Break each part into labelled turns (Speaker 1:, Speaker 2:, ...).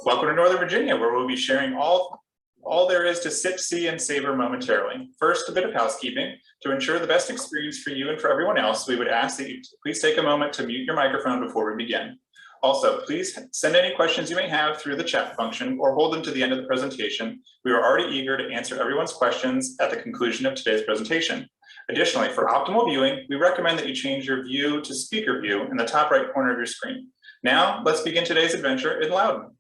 Speaker 1: Welcome to Northern Virginia, where we'll be sharing all there is to sip, see, and savor momentarily. First, a bit of housekeeping. To ensure the best experience for you and for everyone else, we would ask that you please take a moment to mute your microphone before we begin. Also, please send any questions you may have through the chat function or hold them to the end of the presentation. We are already eager to answer everyone's questions at the conclusion of today's presentation. Additionally, for optimal viewing, we recommend that you change your view to speaker view in the top right corner of your screen. Now, let's begin today's adventure in Loudoun.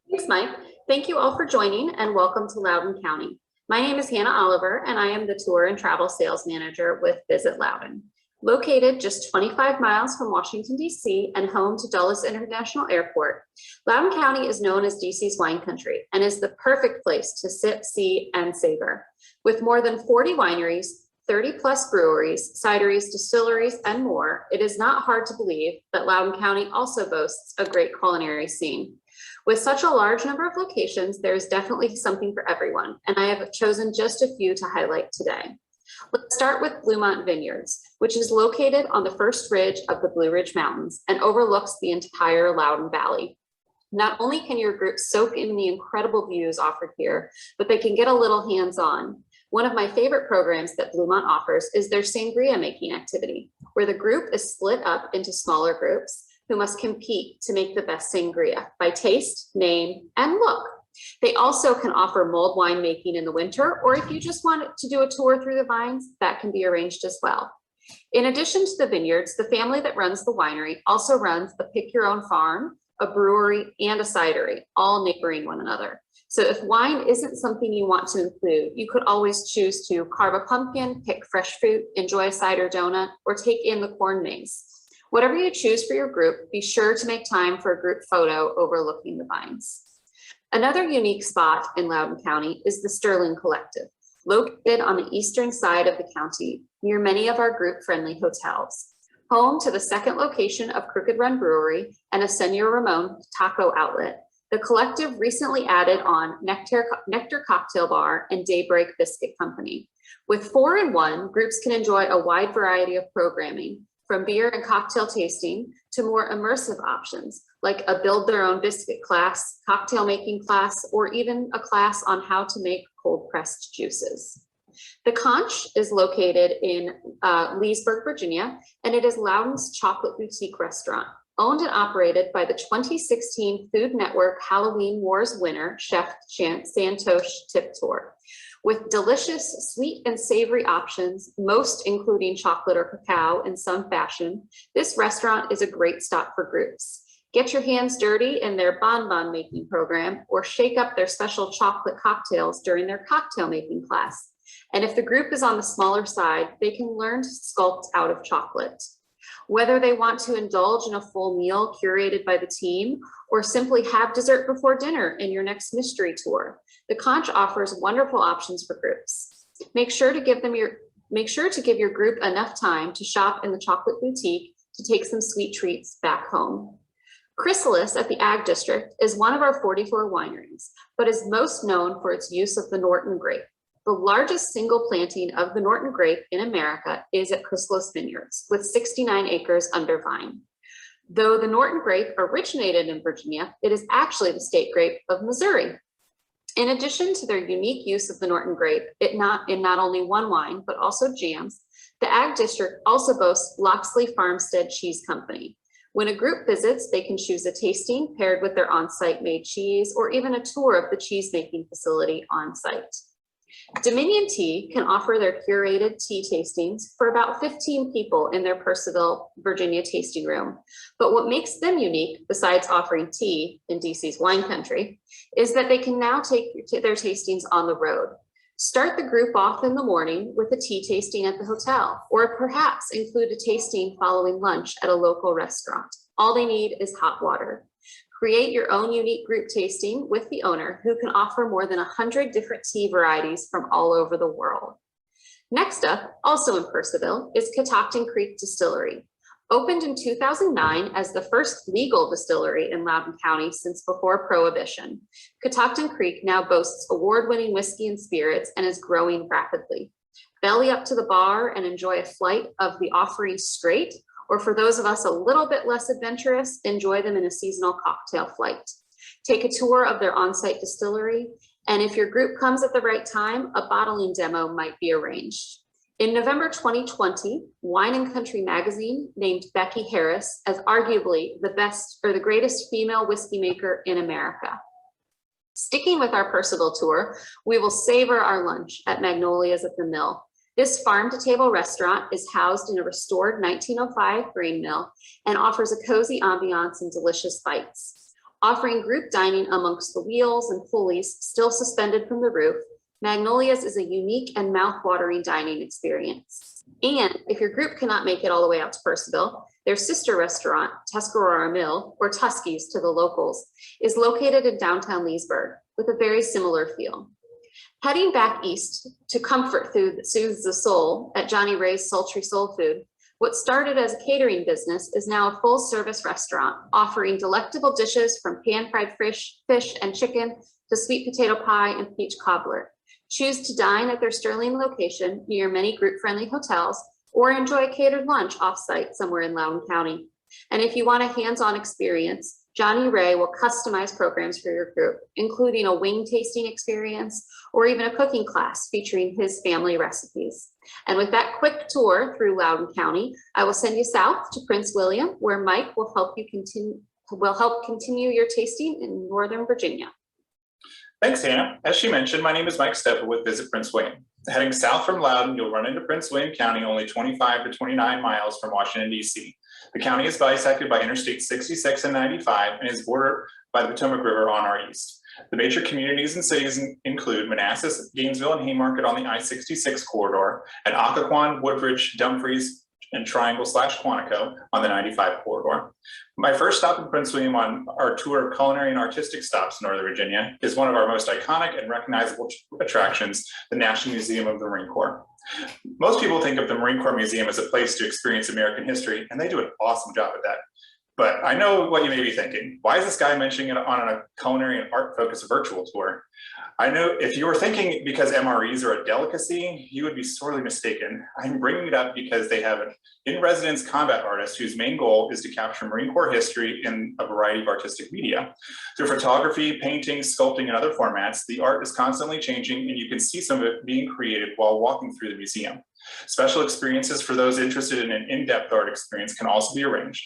Speaker 2: Thanks, Mike. Thank you all for joining and welcome to Loudoun County. My name is Hannah Oliver and I am the Tour and Travel Sales Manager with Visit Loudoun. Located just 25 miles from Washington, D.C. and home to Dulles International Airport, Loudoun County is known as D.C.'s wine country and is the perfect place to sip, see, and savor. With more than 40 wineries, 30 plus breweries, cideries, distilleries, and more, it is not hard to believe that Loudoun County also boasts a great culinary scene. With such a large number of locations, there is definitely something for everyone, and I have chosen just a few to highlight today. Let's start with Bluemont Vineyards, which is located on the first ridge of the Blue Ridge Mountains and overlooks the entire Loudoun Valley. Not only can your group soak in the incredible views offered here, but they can get a little hands-on. One of my favorite programs that Bluemont offers is their sangria making activity, where the group is split up into smaller groups who must compete to make the best sangria by taste, name, and look. They also can offer mulled wine making in the winter, or if you just want to do a tour through the vines, that can be arranged as well. In addition to the vineyards, the family that runs the winery also runs a pick your own farm, a brewery, and a cidery, all neighboring one another. So if wine isn't something you want to include, you could always choose to carve a pumpkin, pick fresh fruit, enjoy a cider donut, or take in the corn maze. Whatever you choose for your group, be sure to make time for a group photo overlooking the vines. Another unique spot in Loudoun County is the Sterling Collective, located on the eastern side of the county near many of our group-friendly hotels. Home to the second location of Crooked Run Brewery and a Senor Ramon taco outlet, the Collective recently added on Nectar Cocktail Bar and Daybreak Biscuit Company. With 4 in 1, groups can enjoy a wide variety of programming, from beer and cocktail tasting to more immersive options, like a build their own biscuit class, cocktail making class, or even a class on how to make cold pressed juices. The Conch is located in Leesburg, Virginia, and it is Loudoun's chocolate boutique restaurant, owned and operated by the 2016 Food Network Halloween Wars winner, Chef Santosh Tiptor. With delicious sweet and savory options, most including chocolate or cacao in some fashion, this restaurant is a great stop for groups. Get your hands dirty in their bonbon making program or shake up their special chocolate cocktails during their cocktail making class. And if the group is on the smaller side, they can learn to sculpt out of chocolate. Whether they want to indulge in a full meal curated by the team or simply have dessert before dinner in your next mystery tour, the Conch offers wonderful options for groups. Make sure to give your group enough time to shop in the chocolate boutique to take some sweet treats back home. Chrysalis at the Ag District is one of our 44 wineries, but is most known for its use of the Norton grape. The largest single planting of the Norton grape in America is at Chrysalis Vineyards, with 69 acres under vine. Though the Norton grape originated in Virginia, it is actually the state grape of Missouri. In addition to their unique use of the Norton grape, in not only one wine, but also jams, the Ag District also boasts Loxley Farmstead Cheese Company. When a group visits, they can choose a tasting paired with their on-site made cheese, or even a tour of the cheese making facility on-site. Dominion Tea can offer their curated tea tastings for about 15 people in their Purcellville, Virginia tasting room. But what makes them unique, besides offering tea in DC's wine country, is that they can now take their tastings on the road. Start the group off in the morning with a tea tasting at the hotel, or perhaps include a tasting following lunch at a local restaurant. All they need is hot water. Create your own unique group tasting with the owner, who can offer more than 100 different tea varieties from all over the world. Next up, also in Purcellville, is Catoctin Creek Distillery. Opened in 2009 as the first legal distillery in Loudoun County since before Prohibition, Catoctin Creek now boasts award-winning whiskey and spirits and is growing rapidly. Belly up to the bar and enjoy a flight of the offering straight, or for those of us a little bit less adventurous, enjoy them in a seasonal cocktail flight. take a tour of their on-site distillery, and if your group comes at the right time, a bottling demo might be arranged. In November 2020, Wine & Country magazine named Becky Harris as arguably the best or the greatest female whiskey maker in America. Sticking with our personal tour, we will savor our lunch at Magnolia's at the Mill. This farm-to-table restaurant is housed in a restored 1905 grain mill and offers a cozy ambiance and delicious bites. Offering group dining amongst the wheels and pulleys still suspended from the roof, Magnolia's is a unique and mouth-watering dining experience. And if your group cannot make it all the way out to Percival, their sister restaurant, Tuscarora Mill, or Tuskie's to the locals, is located in downtown Leesburg with a very similar feel. Heading back east to comfort food that soothes the soul at Johnny Ray's Sultry Soul Food, what started as a catering business is now a full-service restaurant offering delectable dishes from pan-fried fish and chicken to sweet potato pie and peach cobbler. Choose to dine at their Sterling location near many group-friendly hotels or enjoy a catered lunch off-site somewhere in Loudoun County. And if you want a hands-on experience, Johnny Ray will customize programs for your group, including a wing tasting experience or even a cooking class featuring his family recipes. And with that quick tour through Loudoun County, I will send you south to Prince William, where Mike will help continue your tasting in Northern Virginia.
Speaker 1: Thanks, Hannah. As she mentioned, my name is Mike Steppa with Visit Prince William. Heading south from Loudoun, you'll run into Prince William County, only 25 to 29 miles from Washington, D.C. The county is bisected by Interstate 66 and 95 and is bordered by the Potomac River on our east. The major communities and cities include Manassas, Gainesville, and Haymarket on the I-66 corridor, and Occoquan, Woodbridge, Dumfries, and Triangle/Quantico on the 95 corridor. My first stop in Prince William on our tour of culinary and artistic stops in Northern Virginia is one of our most iconic and recognizable attractions, the National Museum of the Marine Corps. Most people think of the Marine Corps Museum as a place to experience American history, and they do an awesome job at that. But I know what you may be thinking. Why is this guy mentioning it on a culinary and art-focused virtual tour? I know if you were thinking because MREs are a delicacy, you would be sorely mistaken. I'm bringing it up because they have an in-residence combat artist whose main goal is to capture Marine Corps history in a variety of artistic media. Through photography, painting, sculpting, and other formats, the art is constantly changing, and you can see some of it being created while walking through the museum. Special experiences for those interested in an in-depth art experience can also be arranged.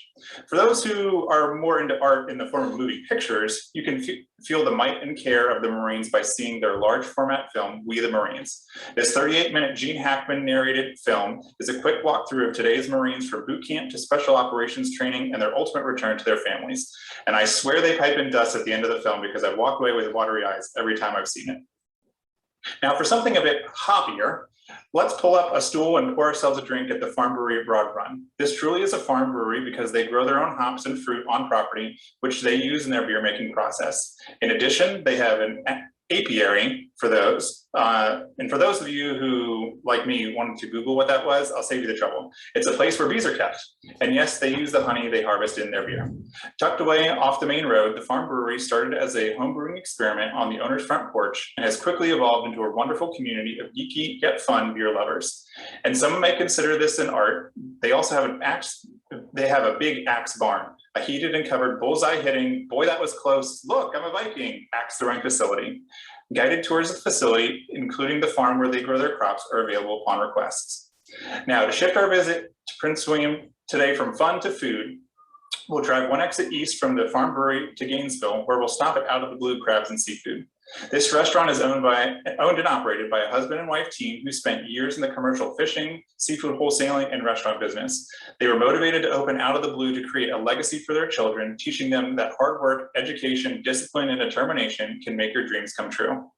Speaker 1: For those who are more into art in the form of moving pictures, you can feel the might and care of the Marines by seeing their large format film, We the Marines. This 38-minute Gene Hackman narrated film is a quick walkthrough of today's Marines from boot camp to special operations training and their ultimate return to their families. And I swear they pipe in dust at the end of the film because I've walked away with watery eyes every time I've seen it. Now for something a bit hoppier, let's pull up a stool and pour ourselves a drink at the Farm Brewery at Broad Run. This truly is a farm brewery because they grow their own hops and fruit on property, which they use in their beer making process. In addition, they have an apiary for those. And for those of you who, like me, wanted to Google what that was, I'll save you the trouble. It's a place where bees are kept. And yes, they use the honey they harvest in their beer. Tucked away off the main road, the farm brewery started as a home brewing experiment on the owner's front porch and has quickly evolved into a wonderful community of geeky yet fun beer lovers. And some may consider this an art. They also have a big axe barn, a heated and covered bullseye hitting, boy that was close, look, I'm a Viking, axe throwing facility. Guided tours of the facility, including the farm where they grow their crops, are available upon requests. Now, to shift our visit to Prince William today from fun to food, we'll drive one exit east from the farm brewery to Gainesville, where we'll stop at Out of the Blue Crabs and Seafood. This restaurant is owned and operated by a husband and wife team who spent years in the commercial fishing, seafood wholesaling, and restaurant business. They were motivated to open Out of the Blue to create a legacy for their children, teaching them that hard work, education, discipline, and determination can make your dreams come true.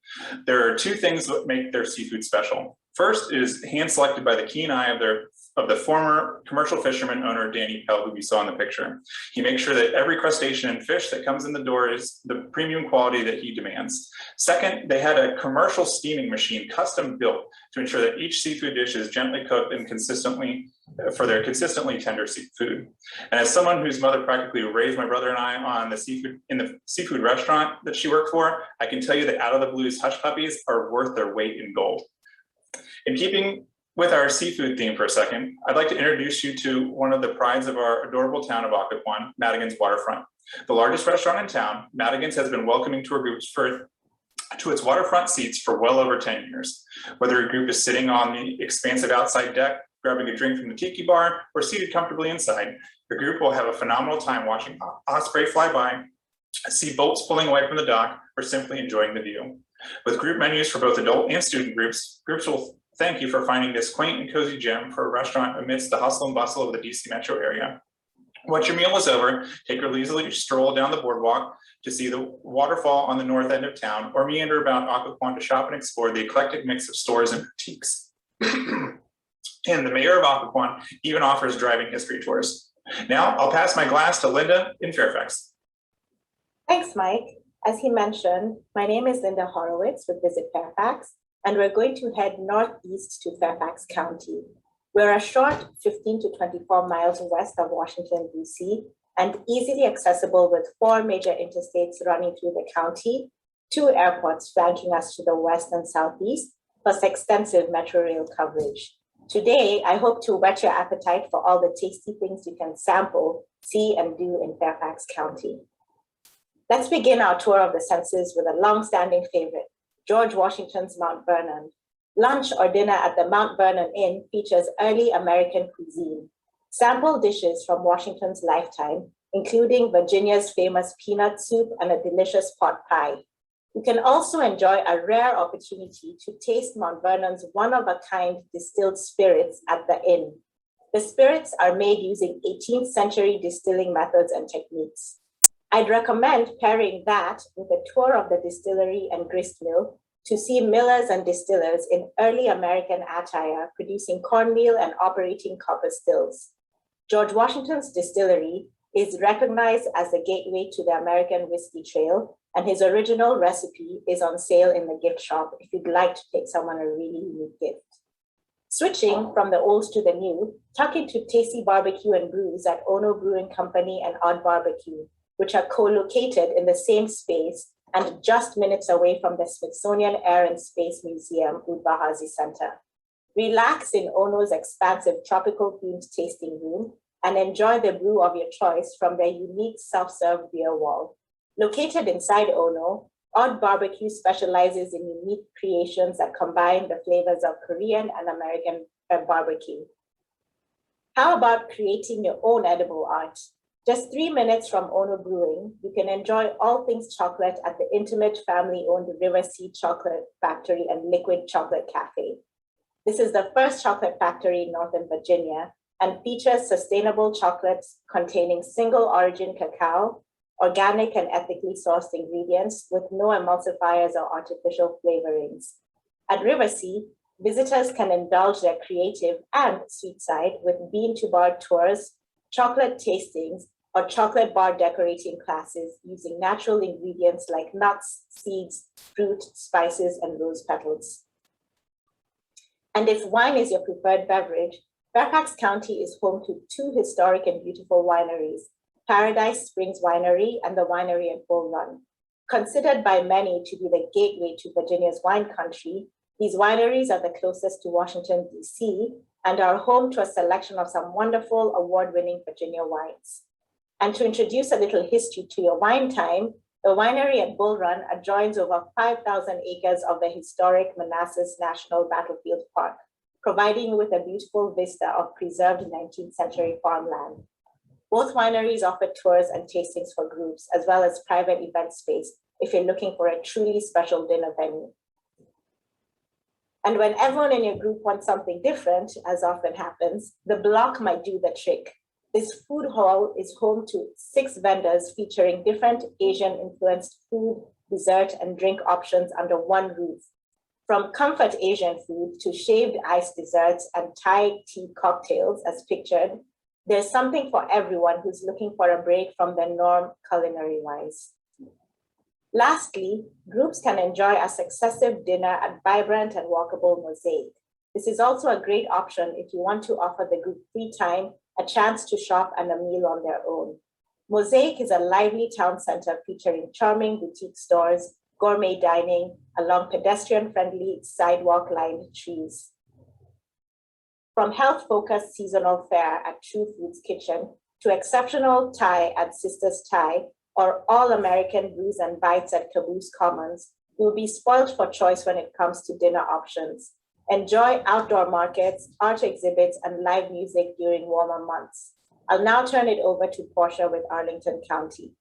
Speaker 1: There are two things that make their seafood special. First is hand-selected by the keen eye of the former commercial fisherman owner, Danny Pell, who we saw in the picture. He makes sure that every crustacean and fish that comes in the door is the premium quality that he demands. Second, they had a commercial steaming machine custom built to ensure that each seafood dish is gently cooked and for their consistently tender seafood. And as someone whose mother practically raised my brother and I on the seafood restaurant that she worked for, I can tell you that Out of the Blue's hush puppies are worth their weight in gold. In keeping With our seafood theme for a second, I'd like to introduce you to one of the prides of our adorable town of Occoquan, Madigan's Waterfront. The largest restaurant in town, Madigan's has been welcoming tour groups to its waterfront seats for well over 10 years. Whether a group is sitting on the expansive outside deck, grabbing a drink from the tiki bar, or seated comfortably inside, your group will have a phenomenal time watching osprey fly by, see boats pulling away from the dock, or simply enjoying the view. With group menus for both adult and student groups, groups will thank you for finding this quaint and cozy gem for a restaurant amidst the hustle and bustle of the DC metro area. Once your meal is over, take a leisurely stroll down the boardwalk to see the waterfall on the north end of town, or meander about Occoquan to shop and explore the eclectic mix of stores and boutiques. And the mayor of Occoquan even offers driving history tours. Now I'll pass my glass to Linda in Fairfax.
Speaker 3: Thanks, Mike. As he mentioned, my name is Linda Horowitz with Visit Fairfax, and we're going to head northeast to Fairfax County. We're a short 15 to 24 miles west of Washington, DC, and easily accessible with 4 major interstates running through the county, 2 airports flanking us to the west and southeast, plus extensive metro rail coverage. Today, I hope to whet your appetite for all the tasty things you can sample, see, and do in Fairfax County. Let's begin our tour of the senses with a long-standing favorite, George Washington's Mount Vernon. Lunch or dinner at the Mount Vernon Inn features early American cuisine. Sample dishes from Washington's lifetime, including Virginia's famous peanut soup and a delicious pot pie. You can also enjoy a rare opportunity to taste Mount Vernon's one-of-a-kind distilled spirits at the inn. The spirits are made using 18th century distilling methods and techniques. I'd recommend pairing that with a tour of the distillery and grist mill to see millers and distillers in early American attire producing cornmeal and operating copper stills. George Washington's distillery is recognized as the gateway to the American whiskey trail, and his original recipe is on sale in the gift shop if you'd like to take someone a really unique gift. Switching from the old to the new, tuck into tasty barbecue and brews at Ono Brewing Company and Odd Barbecue, which are co-located in the same space and just minutes away from the Smithsonian Air and Space Museum, Udvar-Hazy Center. Relax in Ono's expansive tropical themed tasting room and enjoy the brew of your choice from their unique self-serve beer wall. Located inside Ono, Odd Barbecue specializes in unique creations that combine the flavors of Korean and American barbecue. How about creating your own edible art? Just 3 minutes from Ono Brewing, you can enjoy all things chocolate at the intimate family-owned River Sea Chocolate Factory and Liquid Chocolate Cafe. This is the first chocolate factory in Northern Virginia and features sustainable chocolates containing single origin cacao, organic and ethically sourced ingredients with no emulsifiers or artificial flavorings. At River Sea, visitors can indulge their creative and sweet side with bean-to-bar tours, chocolate tastings, or chocolate bar decorating classes using natural ingredients like nuts, seeds, fruit, spices, and rose petals. And if wine is your preferred beverage, Fairfax County is home to 2 historic and beautiful wineries, Paradise Springs Winery and the Winery at Bull Run. Considered by many to be the gateway to Virginia's wine country, these wineries are the closest to Washington, DC, and are home to a selection of some wonderful award-winning Virginia wines. And to introduce a little history to your wine time, the winery at Bull Run adjoins over 5,000 acres of the historic Manassas National Battlefield Park, providing you with a beautiful vista of preserved 19th century farmland. Both wineries offer tours and tastings for groups, as well as private event space if you're looking for a truly special dinner venue. And when everyone in your group wants something different, as often happens, the block might do the trick. This food hall is home to 6 vendors featuring different Asian-influenced food, dessert, and drink options under one roof. From comfort Asian food to shaved ice desserts and Thai tea cocktails as pictured, there's something for everyone who's looking for a break from the norm culinary-wise. Lastly, groups can enjoy a successive dinner at vibrant and walkable Mosaic. This is also a great option if you want to offer the group free time, a chance to shop and a meal on their own. Mosaic is a lively town center featuring charming boutique stores, gourmet dining, along pedestrian-friendly sidewalk-lined trees. From health-focused seasonal fare at True Foods Kitchen to exceptional Thai at Sisters Thai or all-American brews and bites at Caboose Commons, you'll be spoiled for choice when it comes to dinner options. Enjoy outdoor markets, art exhibits, and live music during warmer months. I'll now turn it over to Portia with Arlington County.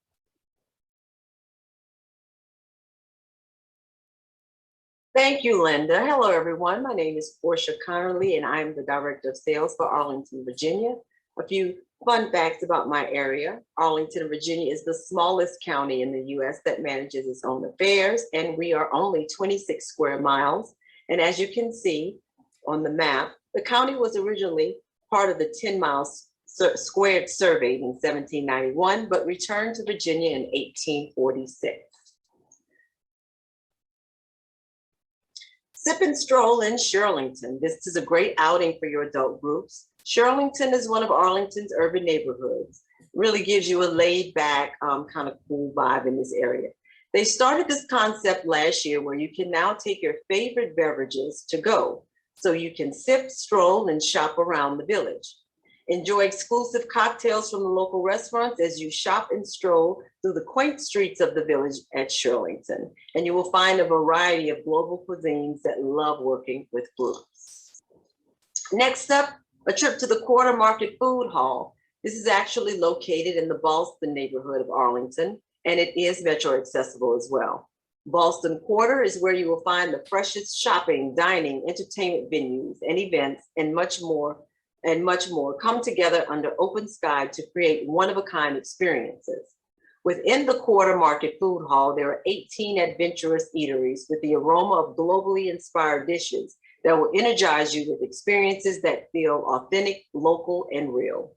Speaker 4: Thank you, Linda. Hello, everyone. My name is Portia Connerly, and I'm the Director of Sales for Arlington, Virginia. A few fun facts about my area. Arlington, Virginia is the smallest county in the U.S. that manages its own affairs, and we are only 26 square miles. And as you can see on the map, the county was originally part of the 10 miles squared surveyed in 1791, but returned to Virginia in 1846. Sip and stroll in Shirlington. This is a great outing for your adult groups. Shirlington is one of Arlington's urban neighborhoods. Really gives you a laid back, kind of cool vibe in this area. They started this concept last year where you can now take your favorite beverages to go. So you can sip, stroll, and shop around the village. Enjoy exclusive cocktails from the local restaurants as you shop and stroll through the quaint streets of the village at Shirlington. And you will find a variety of global cuisines that love working with groups. Next up, a trip to the Quarter Market Food Hall. This is actually located in the Ballston neighborhood of Arlington, and it is metro accessible as well. Ballston Quarter is where you will find the freshest shopping, dining, entertainment venues, and events, and much more come together under open sky to create one-of-a-kind experiences. Within the Quarter Market Food Hall, there are 18 adventurous eateries with the aroma of globally inspired dishes that will energize you with experiences that feel authentic, local, and real.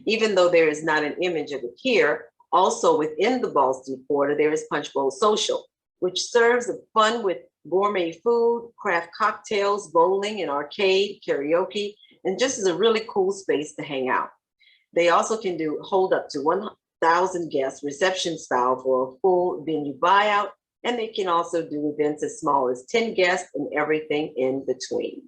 Speaker 4: Even though there is not an image of it here, also within the Ballston Quarter, there is Punch Bowl Social, which serves fun with gourmet food, craft cocktails, bowling, and arcade, karaoke, and just is a really cool space to hang out. They also can hold up to 1,000 guests reception style for a full venue buyout, and they can also do events as small as 10 guests and everything in between.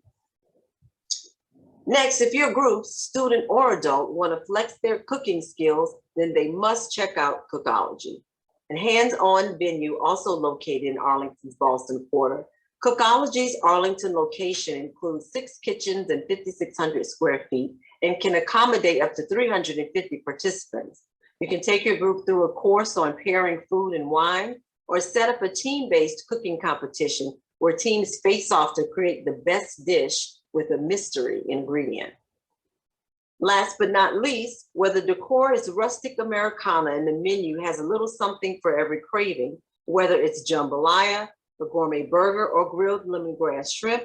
Speaker 4: Next, if your group, student or adult, want to flex their cooking skills, then they must check out Cookology, a hands-on venue also located in Arlington's Ballston Quarter. Cookology's Arlington location includes 6 kitchens and 5,600 square feet and can accommodate up to 350 participants. You can take your group through a course on pairing food and wine, or set up a team-based cooking competition where teams face off to create the best dish with a mystery ingredient. Last but not least, whether decor is rustic Americana and the menu has a little something for every craving, whether it's jambalaya, a gourmet burger, or grilled lemongrass shrimp,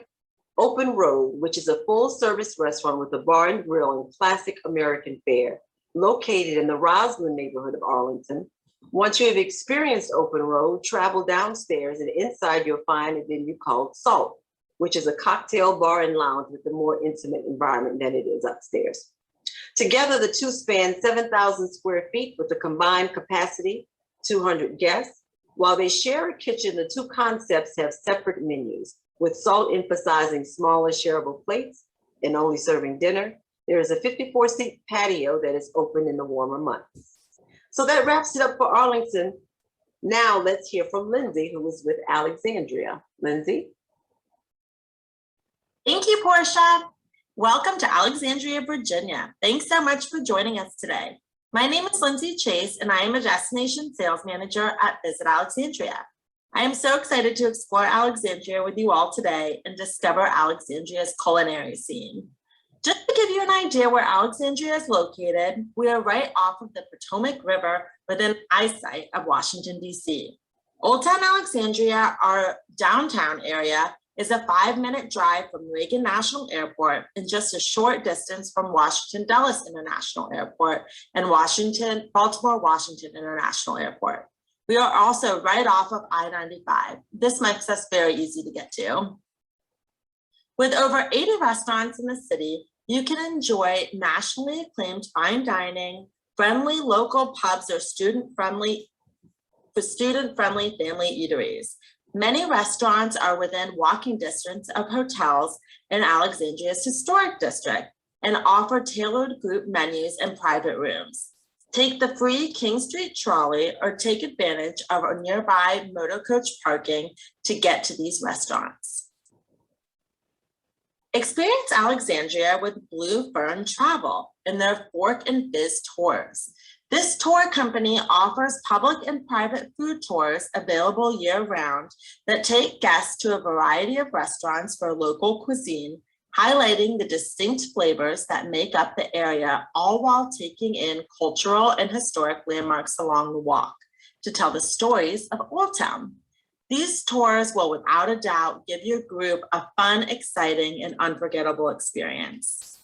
Speaker 4: Open Road, which is a full-service restaurant with a bar and grill and classic American fare, located in the Roslyn neighborhood of Arlington. Once you have experienced Open Road, travel downstairs and inside you'll find a venue called Salt, which is a cocktail bar and lounge with a more intimate environment than it is upstairs. Together, the two span 7,000 square feet with a combined capacity, 200 guests. While they share a kitchen, the two concepts have separate menus, with Salt emphasizing smaller shareable plates and only serving dinner. There is a 54-seat patio that is open in the warmer months. So that wraps it up for Arlington. Now let's hear from Lindsay, who is with Alexandria. Lindsay?
Speaker 5: Thank you, Portia. Welcome to Alexandria, Virginia. Thanks so much for joining us today. My name is Lindsay Chase, and I am a destination sales manager at Visit Alexandria. I am so excited to explore Alexandria with you all today and discover Alexandria's culinary scene. Just to give you an idea where Alexandria is located, we are right off of the Potomac River within eyesight of Washington, D.C. Old Town Alexandria, our downtown area, is a 5-minute drive from Reagan National Airport and just a short distance from Washington Dulles International Airport and Baltimore Washington International Airport. We are also right off of I-95. This makes us very easy to get to. With over 80 restaurants in the city, you can enjoy nationally acclaimed fine dining, friendly local pubs, or student-friendly family eateries. Many restaurants are within walking distance of hotels in Alexandria's historic district, and offer tailored group menus and private rooms. Take the free King Street trolley or take advantage of a nearby motor coach parking to get to these restaurants. Experience Alexandria with Blue Fern Travel in their Fork and Fizz tours. This tour company offers public and private food tours available year-round that take guests to a variety of restaurants for local cuisine, highlighting the distinct flavors that make up the area, all while taking in cultural and historic landmarks along the walk to tell the stories of Old Town. These tours will without a doubt give your group a fun, exciting, and unforgettable experience.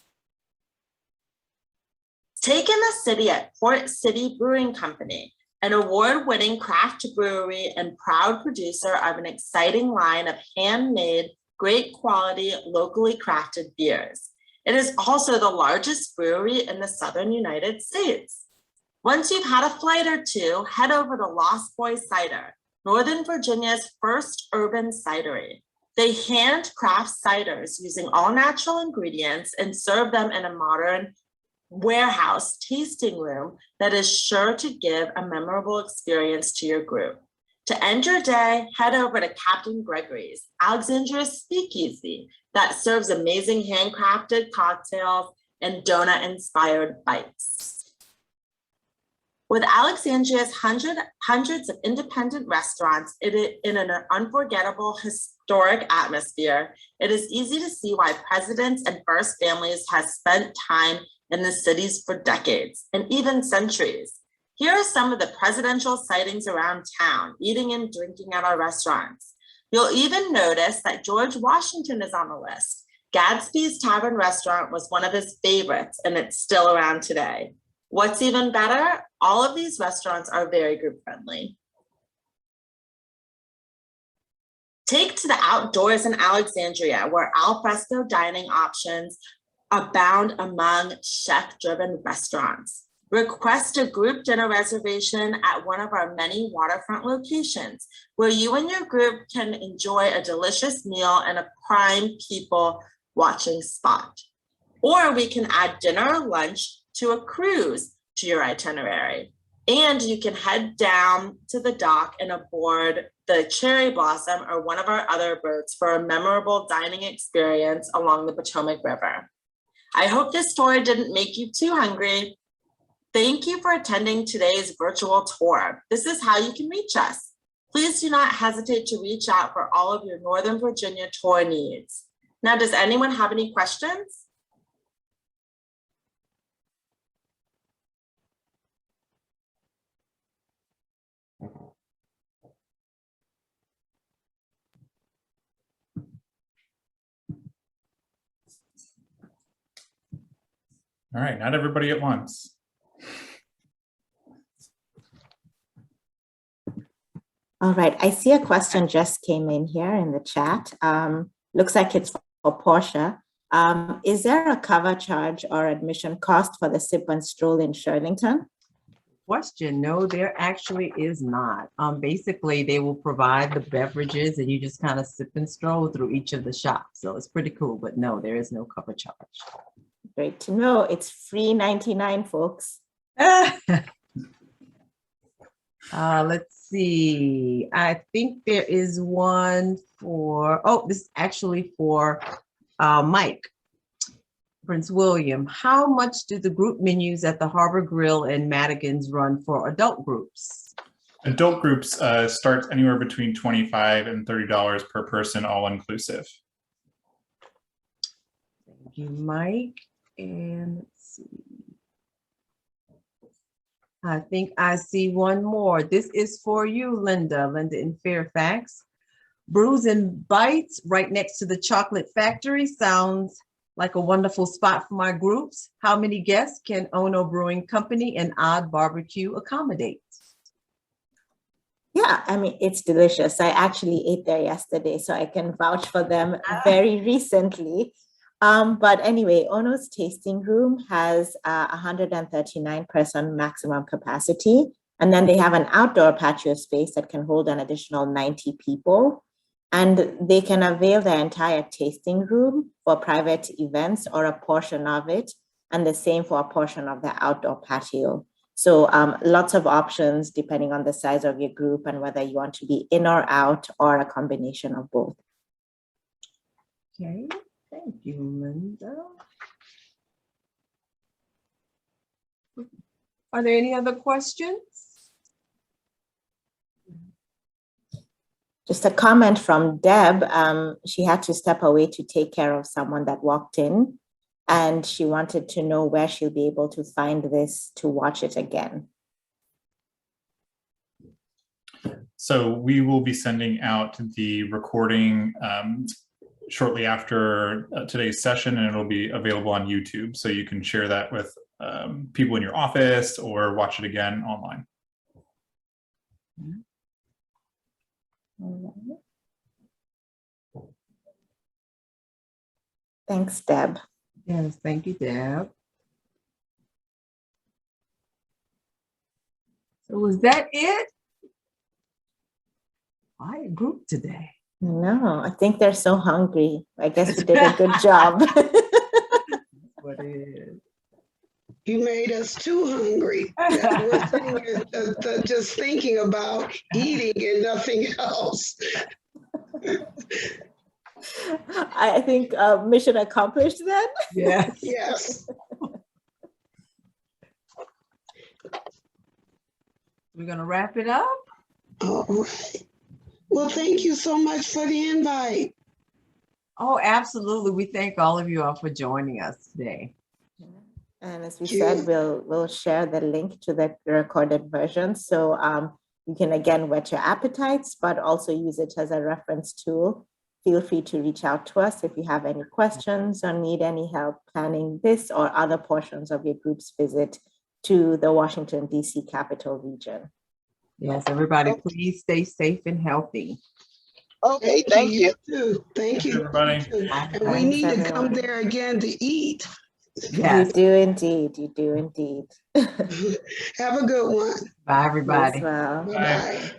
Speaker 5: Take in the city at Port City Brewing Company, an award-winning craft brewery and proud producer of an exciting line of handmade, great quality, locally crafted beers. It is also the largest brewery in the Southern United States. Once you've had a flight or two, head over to Lost Boy Cider, Northern Virginia's first urban cidery. They handcraft ciders using all natural ingredients and serve them in a modern warehouse tasting room that is sure to give a memorable experience to your group. To end your day, head over to Captain Gregory's, Alexandria's speakeasy that serves amazing handcrafted cocktails and donut-inspired bites. With Alexandria's hundreds of independent restaurants in an unforgettable historic atmosphere, it is easy to see why presidents and first families have spent time in the cities for decades and even centuries. Here are some of the presidential sightings around town, eating and drinking at our restaurants. You'll even notice that George Washington is on the list. Gadsby's Tavern Restaurant was one of his favorites, and it's still around today. What's even better? All of these restaurants are very group friendly. Take to the outdoors in Alexandria, where alfresco dining options abound among chef-driven restaurants. Request a group dinner reservation at one of our many waterfront locations, where you and your group can enjoy a delicious meal in a prime people watching spot. Or we can add dinner or lunch to a cruise to your itinerary. And you can head down to the dock and aboard the Cherry Blossom or one of our other boats for a memorable dining experience along the Potomac River. I hope this story didn't make you too hungry. Thank you for attending today's virtual tour. This is how you can reach us. Please do not hesitate to reach out for all of your Northern Virginia tour needs. Now, does anyone have any questions?
Speaker 1: All right, not everybody at once.
Speaker 3: All right, I see a question just came in here in the chat. Looks like it's for Portia. Is there a cover charge or admission cost for the Sip and Stroll in Shirlington?
Speaker 6: Question, no, there actually is not. Basically, they will provide the beverages and you just kind of sip and stroll through each of the shops. So it's pretty cool, but no, there is no cover charge.
Speaker 3: Great to know. It's free 99, folks.
Speaker 6: Let's see. I think there is one for, oh, this is actually for Mike, Prince William. How much do the group menus at the Harbor Grill and Madigan's run for adult groups?
Speaker 1: Adult groups start anywhere between $25 and $30 per person, all inclusive.
Speaker 6: Thank you, Mike. And let's see. I think I see one more. This is for you, Linda. Linda in Fairfax. Brews and Bites right next to the Chocolate Factory sounds like a wonderful spot for my groups. How many guests can Ono Brewing Company and Odd Barbecue accommodate?
Speaker 3: Yeah, I mean, it's delicious. I actually ate there yesterday, so I can vouch for them very recently. But anyway, Ono's tasting room has 139 person maximum capacity. And then they have an outdoor patio space that can hold an additional 90 people. And they can avail the entire tasting room for private events or a portion of it, and the same for a portion of the outdoor patio. So lots of options depending on the size of your group and whether you want to be in or out or a combination of both.
Speaker 6: Okay, thank you, Linda. Are there any other questions?
Speaker 3: Just a comment from Deb. She had to step away to take care of someone that walked in, and she wanted to know where she'll be able to find this to watch it again.
Speaker 1: So we will be sending out the recording shortly after today's session, and it'll be available on YouTube. So you can share that with people in your office or watch it again online.
Speaker 3: Thanks, Deb.
Speaker 6: Yes, thank you, Deb. So was that it? Quiet group today.
Speaker 3: No, I think they're so hungry. I guess we did a good job.
Speaker 6: What it is.
Speaker 7: You made us too hungry. We're sitting here just thinking about eating and nothing else.
Speaker 3: I think mission accomplished then.
Speaker 6: Yes.
Speaker 7: Yes.
Speaker 6: We're gonna wrap it up.
Speaker 7: All right. Well, thank you so much for the invite.
Speaker 6: Oh, absolutely. We thank all of you all for joining us today.
Speaker 3: And as we said, we'll share the link to the recorded version. So you can again whet your appetites, but also use it as a reference tool. Feel free to reach out to us if you have any questions or need any help planning this or other portions of your group's visit to the Washington, D.C. capital region.
Speaker 6: Yes, everybody, please stay safe and healthy.
Speaker 7: Okay, thank you. Too. Thank you.
Speaker 1: Everybody.
Speaker 7: And we need to come there again to eat.
Speaker 6: Yes.
Speaker 3: You do indeed. You do indeed.
Speaker 7: Have a good one.
Speaker 6: Bye,
Speaker 3: You as
Speaker 6: everybody.
Speaker 3: well.
Speaker 7: Bye-bye.